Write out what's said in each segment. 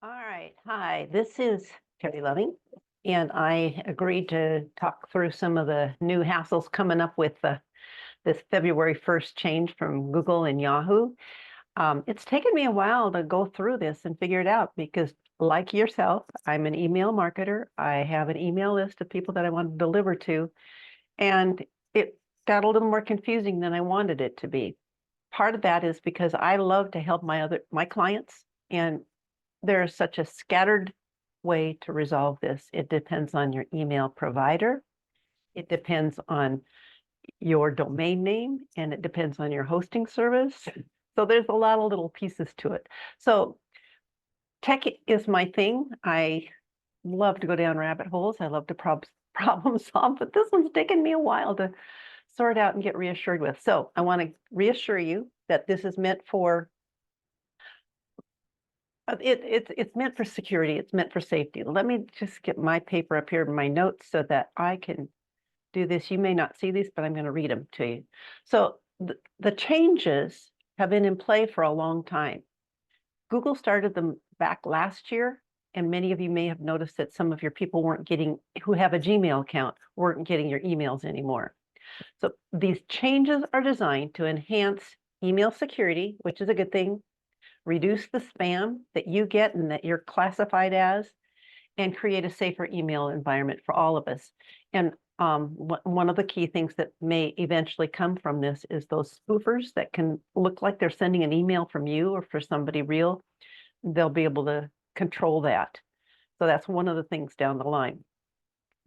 All right. Hi, this is Terry Loving, and I agreed to talk through some of the new hassles coming up with this February 1st change from Google and Yahoo. It's taken me a while to go through this and figure it out because, like yourself, I'm an email marketer. I have an email list of people that I want to deliver to, and it got a little more confusing than I wanted it to be. Part of that is because I love to help my clients, and there's such a scattered way to resolve this. It depends on your email provider. It depends on your domain name, and it depends on your hosting service. So there's a lot of little pieces to it. So tech is my thing. I love to go down rabbit holes. I love to problem solve, but this one's taken me a while to sort out and get reassured with. So I want to reassure you that this is meant for it's meant for security. It's meant for safety. Let me just get my paper up here, my notes, so that I can do this. You may not see these, but I'm going to read them to you. So the changes have been in play for a long time. Google started them back last year, and many of you may have noticed that some of your people who have a Gmail account, weren't getting your emails anymore. So these changes are designed to enhance email security, which is a good thing, reduce the spam that you get and that you're classified as, and create a safer email environment for all of us. And one of the key things that may eventually come from this is those spoofers that can look like they're sending an email from you or for somebody real. They'll be able to control that. So that's one of the things down the line.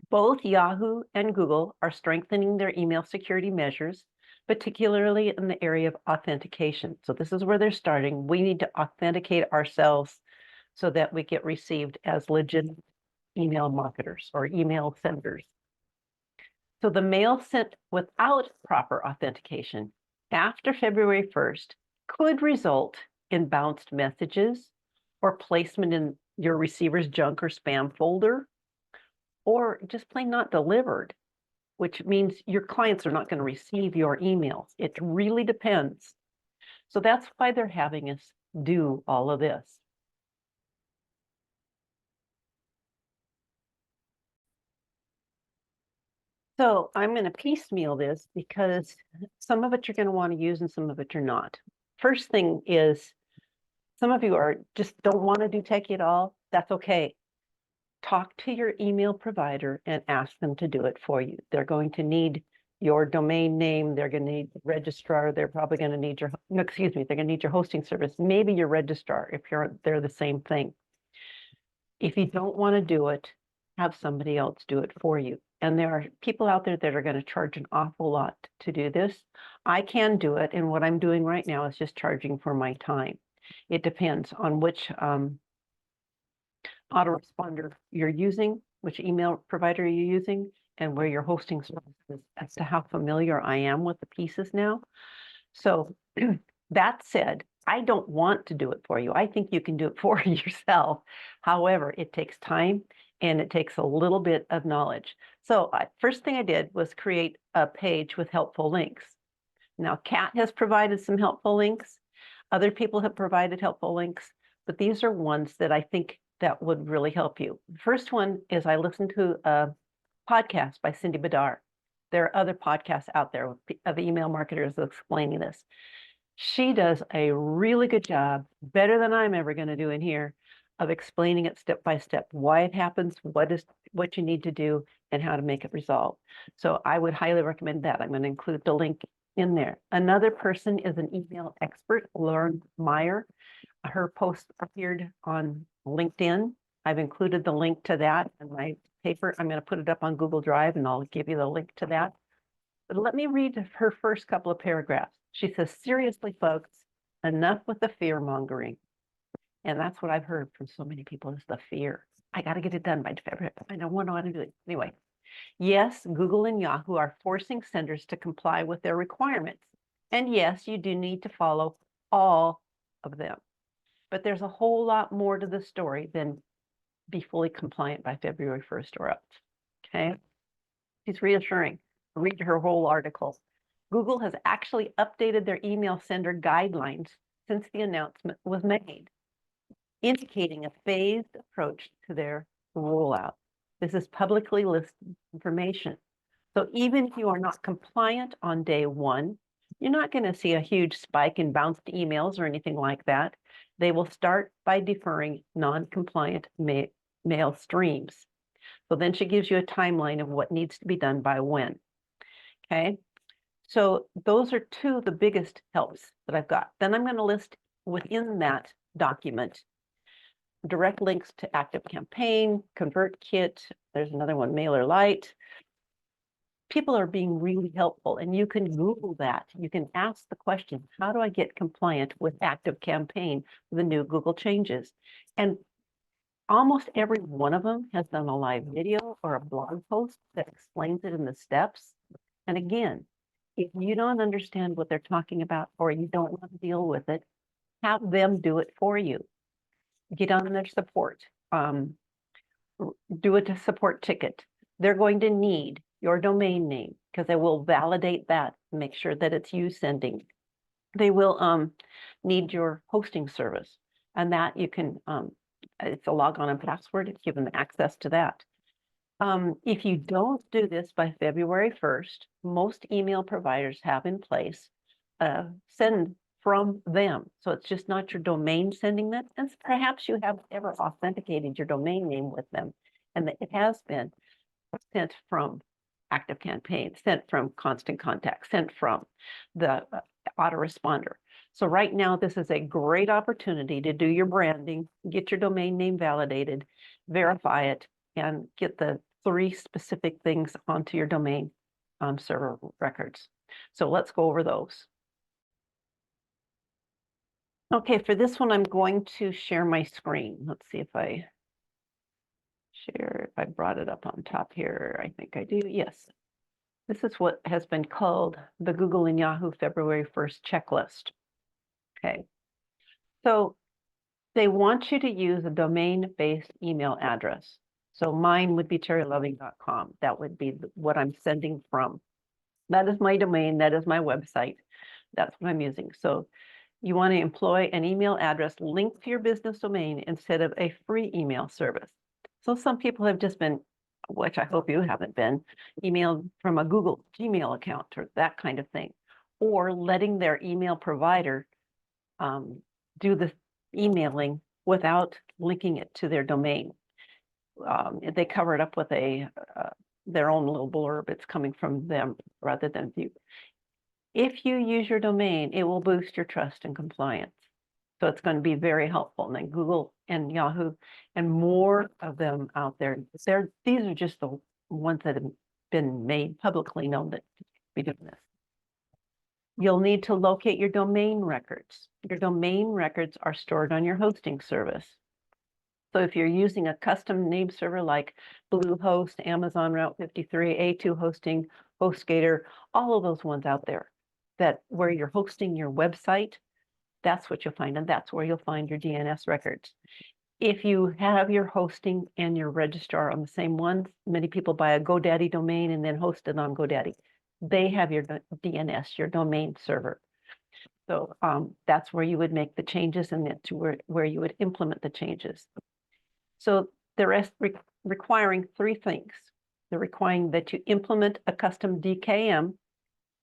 Both Yahoo and Google are strengthening their email security measures, particularly in the area of authentication. So this is where they're starting. We need to authenticate ourselves so that we get received as legitimate email marketers or email senders. So the mail sent without proper authentication after February 1st could result in bounced messages or placement in your receiver's junk or spam folder, or just plain not delivered, which means your clients are not going to receive your emails. It really depends. So that's why they're having us do all of this. So I'm going to piecemeal this because some of it you're going to want to use and some of it you're not. First thing is, some of you just don't want to do techie at all. That's okay. Talk to your email provider and ask them to do it for you. They're going to need your domain name. They're going to need the registrar. They're probably going to need they're going to need your hosting service, maybe your registrar if they're the same thing. If you don't want to do it, have somebody else do it for you. And there are people out there that are going to charge an awful lot to do this. I can do it, and what I'm doing right now is just charging for my time. It depends on which autoresponder you're using, which email provider you're using, and where your hosting service is, as to how familiar I am with the pieces now. So that said, I don't want to do it for you. I think you can do it for yourself. However, it takes time and it takes a little bit of knowledge. So first thing I did was create a page with helpful links. Now, Kat has provided some helpful links. Other people have provided helpful links, but these are ones that I think that would really help you. The first one is I listened to a podcast by Cindy Badar. There are other podcasts out there of email marketers explaining this. She does a really good job, better than I'm ever going to do in here, of explaining it step by step, why it happens, what you need to do, and how to make it resolve. So I would highly recommend that. I'm going to include the link in there. Another person is an email expert, Lauren Meyer. Her post appeared on LinkedIn. I've included the link to that in my paper. I'm going to put it up on Google Drive, and I'll give you the link to that. But let me read her first couple of paragraphs. She says, seriously, folks, enough with the fear mongering. And that's what I've heard from so many people is the fear. I got to get it done by February. I don't want to do it. Anyway, yes, Google and Yahoo are forcing senders to comply with their requirements. And yes, you do need to follow all of them. But there's a whole lot more to the story than be fully compliant by February 1st or else. Okay? She's reassuring. Read her whole article. Google has actually updated their email sender guidelines since the announcement was made. indicating a phased approach to their rollout. This is publicly listed information. So even if you are not compliant on day one, you're not going to see a huge spike in bounced emails or anything like that. They will start by deferring non-compliant mail streams. So then she gives you a timeline of what needs to be done by when. Okay. So those are two of the biggest helps that I've got. Then I'm going to list within that document direct links to ActiveCampaign, ConvertKit. There's another one, MailerLite. People are being really helpful, and you can Google that. You can ask the question, how do I get compliant with ActiveCampaign for the new Google changes? And almost every one of them has done a live video or a blog post that explains it in the steps. And again, if you don't understand what they're talking about or you don't want to deal with it, have them do it for you. Get on their support. Do a support ticket. They're going to need your domain name because they will validate that, make sure that it's you sending. They will need your hosting service, and that you can, it's a logon and password, give them access to that. If you don't do this by February 1st, most email providers have in place send from them. So it's just not your domain sending that. And perhaps you have ever authenticated your domain name with them, and that it has been sent from ActiveCampaign, sent from Constant Contact, sent from the autoresponder. So right now, this is a great opportunity to do your branding, get your domain name validated, verify it, and get the 3 specific things onto your domain server records. So let's go over those. Okay, for this one, I'm going to share my screen. Let's see if I share, if I brought it up on top here. I think I do, yes. This is what has been called the Google and Yahoo February 1st checklist. Okay, so they want you to use a domain-based email address. So mine would be terryloving.com. That would be what I'm sending from. That is my domain, that is my website. That's what I'm using. So you want to employ an email address linked to your business domain instead of a free email service. So some people have just been, which I hope you haven't been, emailed from a Google Gmail account or that kind of thing, or letting their email provider do the emailing without linking it to their domain. They cover it up with their own little blurb. It's coming from them rather than you. If you use your domain, it will boost your trust and compliance. So it's going to be very helpful. And then Google and Yahoo and more of them out there. These are just the ones that have been made publicly known that be doing this. You'll need to locate your domain records. Your domain records are stored on your hosting service. So if you're using a custom name server like Bluehost, Amazon Route 53, A2 Hosting, HostGator, all of those ones out there, that where you're hosting your website, that's what you'll find, and that's where you'll find your DNS records. If you have your hosting and your registrar on the same one, many people buy a GoDaddy domain and then host it on GoDaddy. They have your DNS, your domain server. So that's where you would make the changes, and that's where you would implement the changes. So they're requiring 3 things. They're requiring that you implement a custom DKM.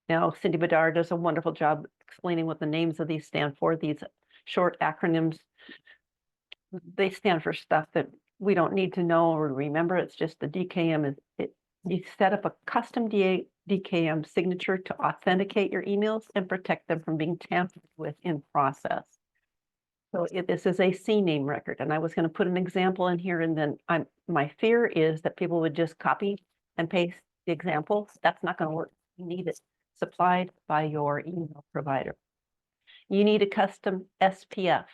Now, Cindy Bedard does a wonderful job explaining what the names of these stand for. These short acronyms, they stand for stuff that we don't need to know or remember. It's just the DKM is you set up a custom DKM signature to authenticate your emails and protect them from being tampered with in process. So this is a CNAME record, and I was going to put an example in here, and then my fear is that people would just copy and paste the example. That's not going to work. You need it supplied by your email provider. You need a custom SPF.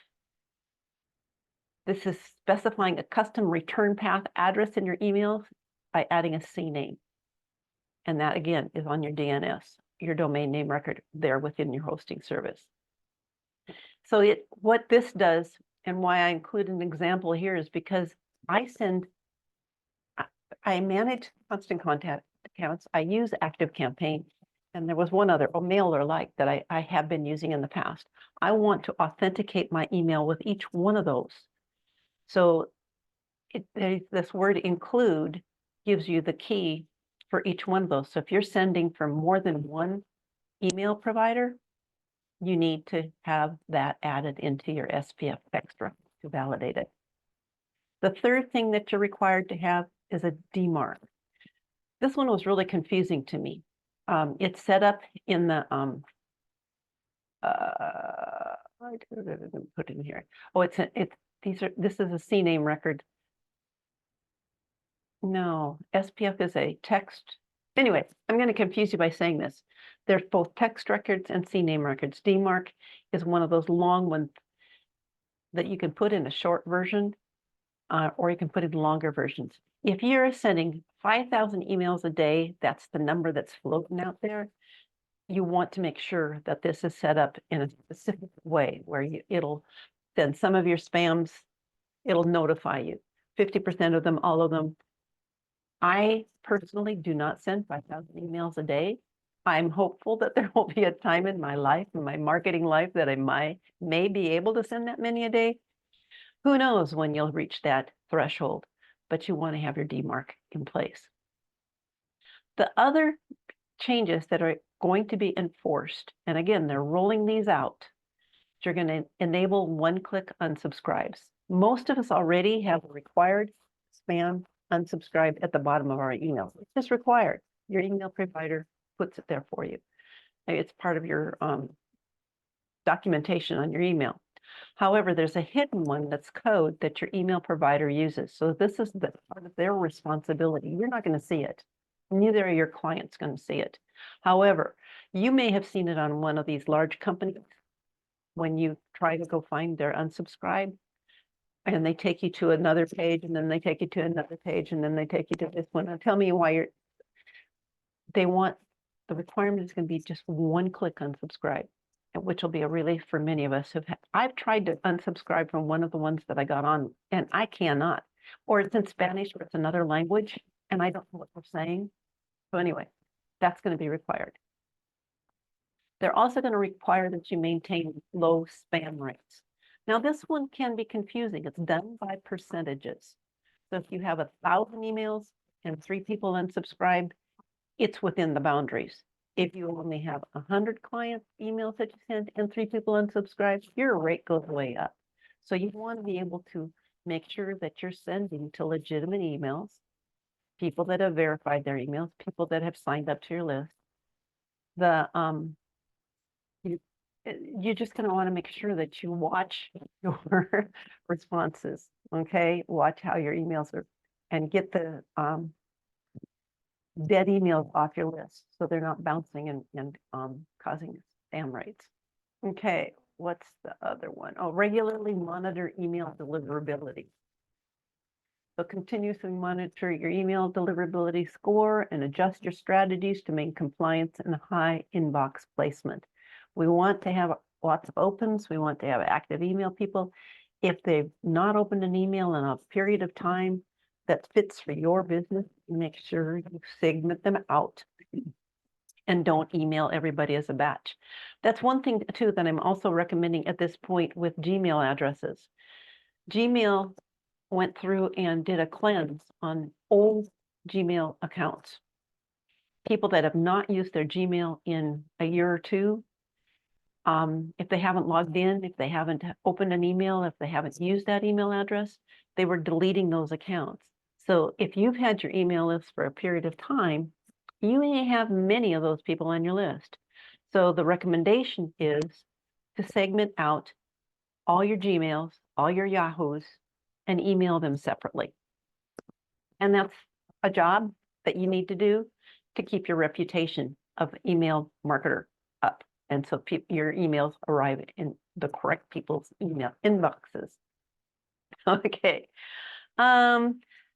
This is specifying a custom return path address in your emails by adding a CNAME. And that, again, is on your DNS, your domain name record there within your hosting service. So what this does, and why I include an example here, is because I manage Constant Contact accounts. I use ActiveCampaign, and there was one other, MailerLite, that I have been using in the past. I want to authenticate my email with each one of those. So this word include gives you the key for each one of those. So if you're sending from more than one email provider, you need to have that added into your SPF extra to validate it. The third thing that you're required to have is a DMARC. This one was really confusing to me. It's set up in the, I didn't put it in here. Oh, this is a CNAME record. No, SPF is a text. Anyway, I'm going to confuse you by saying this. There's both text records and CNAME records. DMARC is one of those long ones that you can put in a short version, or you can put in longer versions. If you're sending 5,000 emails a day, that's the number that's floating out there. You want to make sure that this is set up in a specific way where it'll send some of your spams, it'll notify you. 50% of them, all of them. I personally do not send 5,000 emails a day. I'm hopeful that there will be a time in my life, in my marketing life, that I may be able to send that many a day. Who knows when you'll reach that threshold, but you want to have your DMARC in place. The other changes that are going to be enforced, and again, they're rolling these out, you're going to enable one-click unsubscribes. Most of us already have a required spam unsubscribe at the bottom of our emails. It's just required. Your email provider puts it there for you. It's part of your documentation on your email. However, there's a hidden one that's code that your email provider uses. So this is the part of their responsibility. You're not going to see it. Neither are your clients going to see it. However, you may have seen it on one of these large companies when you try to go find their unsubscribe, and they take you to another page, and then they take you to another page, and then they take you to this one. Now tell me why the requirement is going to be just one-click unsubscribe, which will be a relief for many of us I've tried to unsubscribe from one of the ones that I got on, and I cannot. Or it's in Spanish, or it's another language, and I don't know what they're saying. So anyway, that's going to be required. They're also going to require that you maintain low spam rates. Now, this one can be confusing. It's done by percentages. So if you have 1,000 emails and 3 people unsubscribe, it's within the boundaries. If you only have 100 client emails that you send and 3 people unsubscribe, your rate goes way up. So you want to be able to make sure that you're sending to legitimate emails, people that have verified their emails, people that have signed up to your list. You're just going to want to make sure that you watch your responses, okay? Watch how your emails are, and get the dead emails off your list so they're not bouncing and causing spam rates. Okay, what's the other one? Oh, regularly monitor email deliverability. So continuously monitor your email deliverability score and adjust your strategies to maintain compliance and high inbox placement. We want to have lots of opens. We want to have active email people. If they've not opened an email in a period of time that fits for your business, make sure you segment them out and don't email everybody as a batch. That's one thing too that I'm also recommending at this point with Gmail addresses. Gmail went through and did a cleanse on old Gmail accounts. People that have not used their Gmail in a year or two, if they haven't logged in, if they haven't opened an email, if they haven't used that email address, they were deleting those accounts. So if you've had your email list for a period of time, you may have many of those people on your list. So the recommendation is to segment out all your Gmails, all your Yahoos, and email them separately. And that's a job that you need to do to keep your reputation of email marketer up. And so your emails arrive in the correct people's email inboxes. Okay.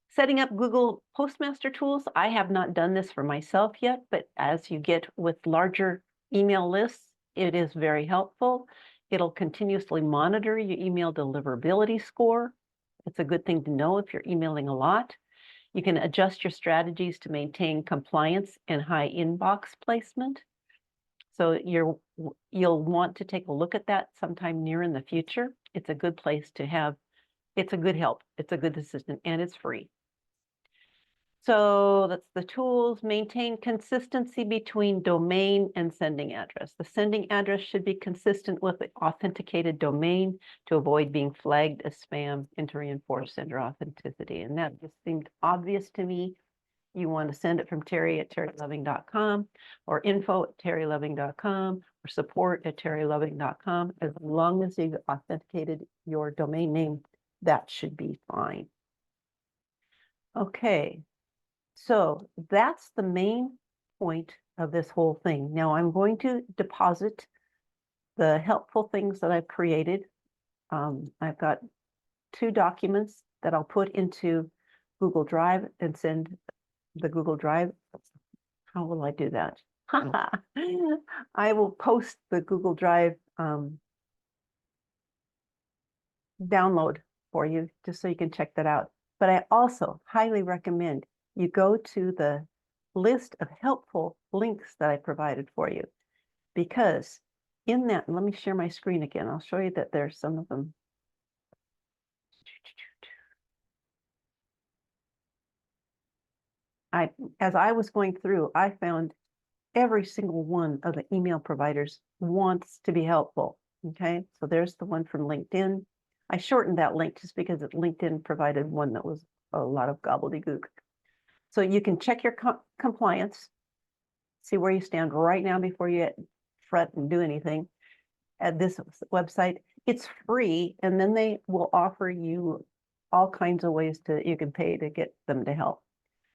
Setting up Google Postmaster tools. I have not done this for myself yet, but as you get with larger email lists, it is very helpful. It'll continuously monitor your email deliverability score. It's a good thing to know if you're emailing a lot. You can adjust your strategies to maintain compliance and high inbox placement. So you'll want to take a look at that sometime near in the future. It's a good place to have it's a good help. It's a good assistant, and it's free. So that's the tools. Maintain consistency between domain and sending address. The sending address should be consistent with the authenticated domain to avoid being flagged as spam and to reinforce sender authenticity. And that just seemed obvious to me. You want to send it from terry@terryloving.com or info@terryloving.com or support@terryloving.com. As long as you've authenticated your domain name, that should be fine. Okay. So that's the main point of this whole thing. Now I'm going to deposit the helpful things that I've created. I've got 2 documents that I'll put into Google Drive and send the Google Drive. How will I do that? I will post the Google Drive download for you just so you can check that out. But I also highly recommend you go to the list of helpful links that I provided for you, because in that, let me share my screen again. I'll show you that there's some of them. As I was going through, I found every single one of the email providers wants to be helpful. Okay, so there's the one from LinkedIn. I shortened that link just because LinkedIn provided one that was a lot of gobbledygook. So you can check your compliance, see where you stand right now before you fret and do anything at this website. It's free, and then they will offer you all kinds of ways you can pay to get them to help.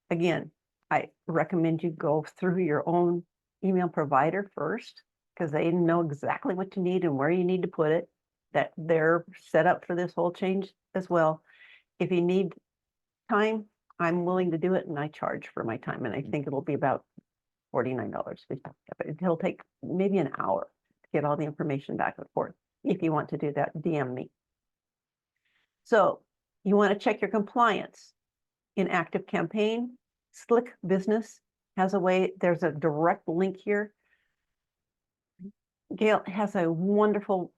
Again, I recommend you go through your own email provider first, because they know exactly what you need and where you need to put it, that they're set up for this whole change as well. If you need time, I'm willing to do it, and I charge for my time, and I think it'll be about $49. It'll take maybe an hour to get all the information back and forth. If you want to do that, DM me. So you want to check your compliance. In ActiveCampaign, Slick Business has a way, there's a direct link here. Gail has a wonderful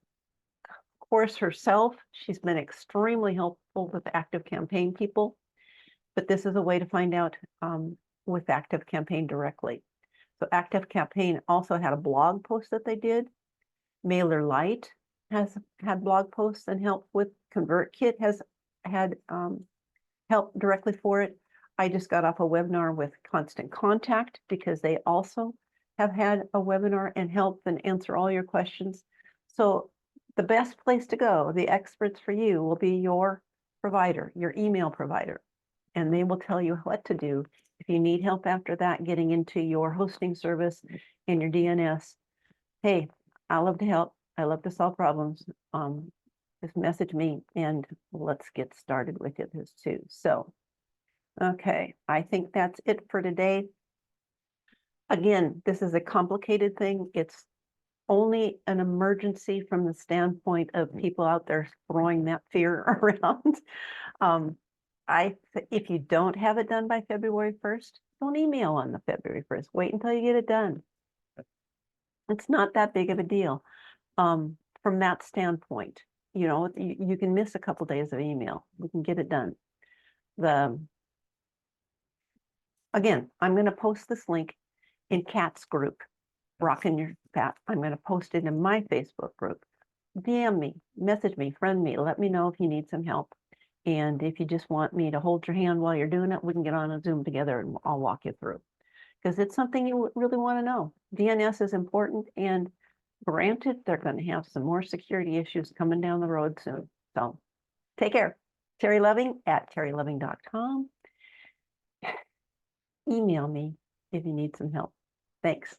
course herself. She's been extremely helpful with ActiveCampaign people, but this is a way to find out with ActiveCampaign directly. So ActiveCampaign also had a blog post that they did. MailerLite has had blog posts and help with. ConvertKit has had help directly for it. I just got off a webinar with Constant Contact because they also have had a webinar and help and answer all your questions. So the best place to go, the experts for you, will be your provider, your email provider, and they will tell you what to do. If you need help after that, getting into your hosting service and your DNS, hey, I love to help. I love to solve problems. Just message me and let's get started with it too. So, okay, I think that's it for today. Again, this is a complicated thing. It's only an emergency from the standpoint of people out there throwing that fear around. If you don't have it done by February 1st, don't email on the February 1st. Wait until you get it done. It's not that big of a deal. From that standpoint, you know, you can miss a couple days of email. We can get it done. Again, I'm going to post this link in Kat's group, Rockin' Your Pat. I'm going to post it in my Facebook group. DM me, message me, friend me, let me know if you need some help. And if you just want me to hold your hand while you're doing it, we can get on a Zoom together and I'll walk you through. Because it's something you really want to know. DNS is important, and granted, they're going to have some more security issues coming down the road soon. So take care. Terry Loving at terryloving.com. Email me if you need some help. Thanks.